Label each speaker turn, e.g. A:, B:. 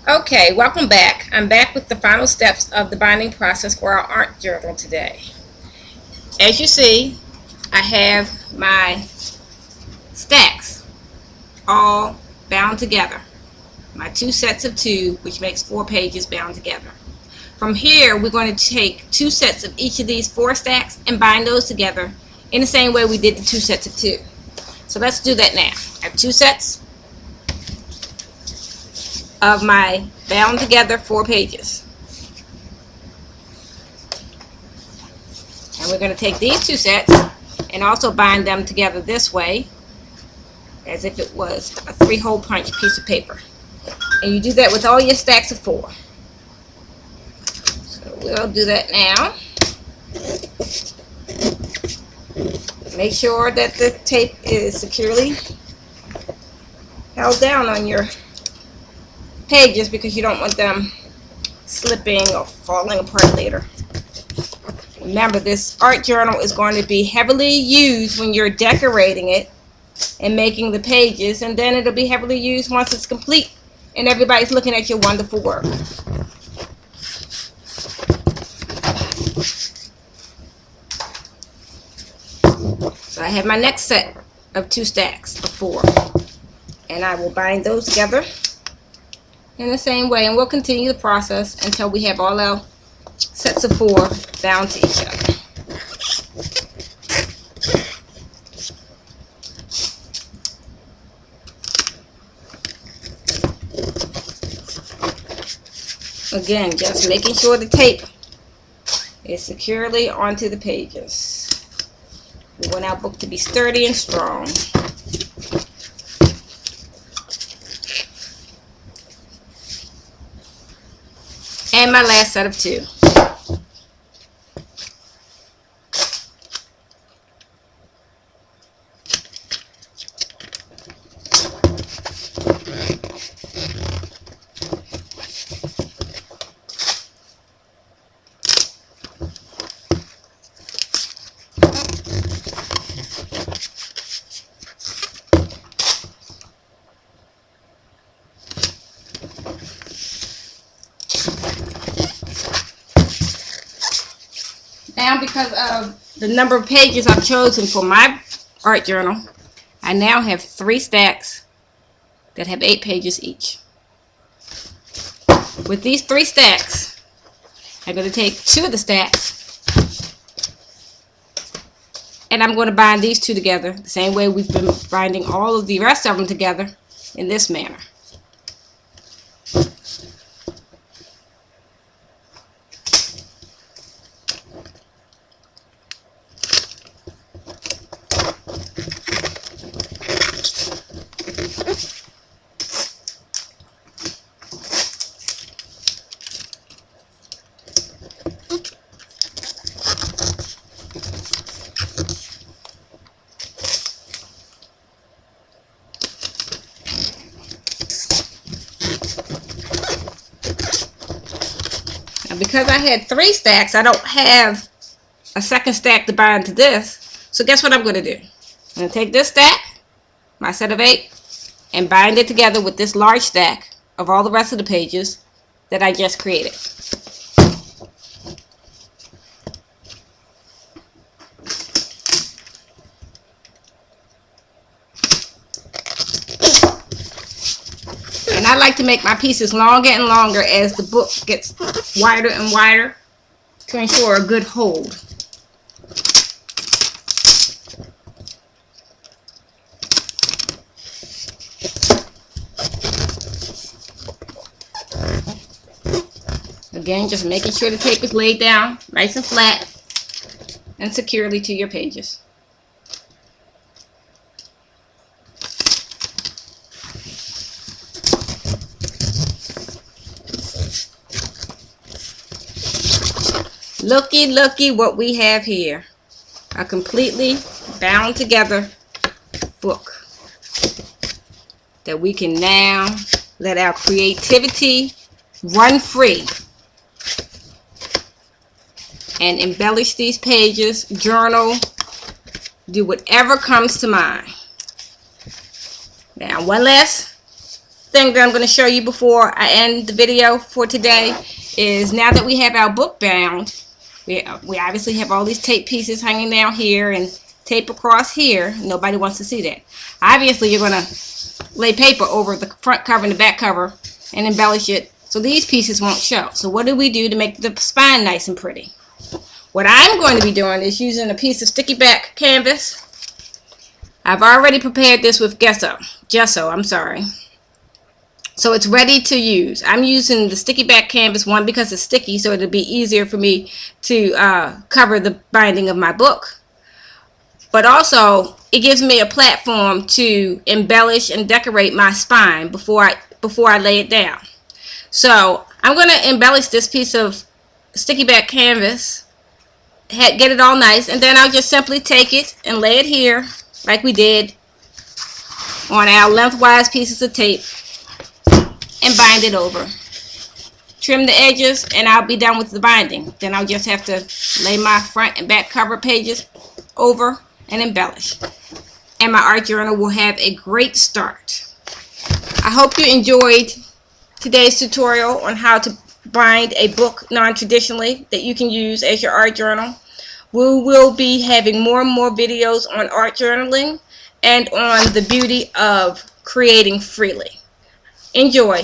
A: Okay, welcome back. I'm back with the final steps of the binding process for our art journal today. As you see, I have my stacks all bound together. My two sets of two, which makes 4 pages bound together. From here, we're going to take 2 sets of each of these 4 stacks and bind those together in the same way we did the 2 sets of 2. So let's do that now. I have 2 sets of my bound together 4 pages. And we're going to take these 2 sets and also bind them together this way, as if it was a 3-hole punch piece of paper. And you do that with all your stacks of 4. So we'll do that now. Make sure that the tape is securely held down on your pages because you don't want them slipping or falling apart later. Remember, this art journal is going to be heavily used when you're decorating it and making the pages, and then it'll be heavily used once it's complete and everybody's looking at your wonderful work. So I have my next set of 2 stacks of 4, and I will bind those together in the same way, and we'll continue the process until we have all our sets of 4 bound to each other. Again, just making sure the tape is securely onto the pages. We want our book to be sturdy and strong. And my last set of 2. Now, because of the number of pages I've chosen for my art journal, I now have 3 stacks that have 8 pages each. With these 3 stacks, I'm going to take 2 of the stacks and I'm going to bind these 2 together the same way we've been binding all of the rest of them together, in this manner. Because I had 3 stacks, I don't have a second stack to bind to this. So guess what I'm going to do? I'm going to take this stack, my set of 8, and bind it together with this large stack of all the rest of the pages that I just created. And I like to make my pieces longer and longer as the book gets wider and wider to ensure a good hold. Again, just making sure the tape is laid down nice and flat and securely to your pages. Looky, looky what we have here. A completely bound together book that we can now let our creativity run free and embellish these pages, journal, do whatever comes to mind. Now, one last thing that I'm going to show you before I end the video for today is, now that we have our book bound, we obviously have all these tape pieces hanging down here and tape across here. Nobody wants to see that. Obviously, you're going to lay paper over the front cover and the back cover and embellish it so these pieces won't show. So what do we do to make the spine nice and pretty? What I'm going to be doing is using a piece of sticky back canvas. I've already prepared this with gesso, so it's ready to use. I'm using the sticky back canvas, one, because it's sticky, so it'll be easier for me to cover the binding of my book. But also, it gives me a platform to embellish and decorate my spine before I lay it down. So I'm going to embellish this piece of sticky back canvas, get it all nice, and then I'll just simply take it and lay it here like we did on our lengthwise pieces of tape and bind it over. Trim the edges and I'll be done with the binding. Then I'll just have to lay my front and back cover pages over and embellish. And my art journal will have a great start. I hope you enjoyed today's tutorial on how to bind a book non-traditionally that you can use as your art journal. We will be having more and more videos on art journaling and on the beauty of creating freely. Enjoy.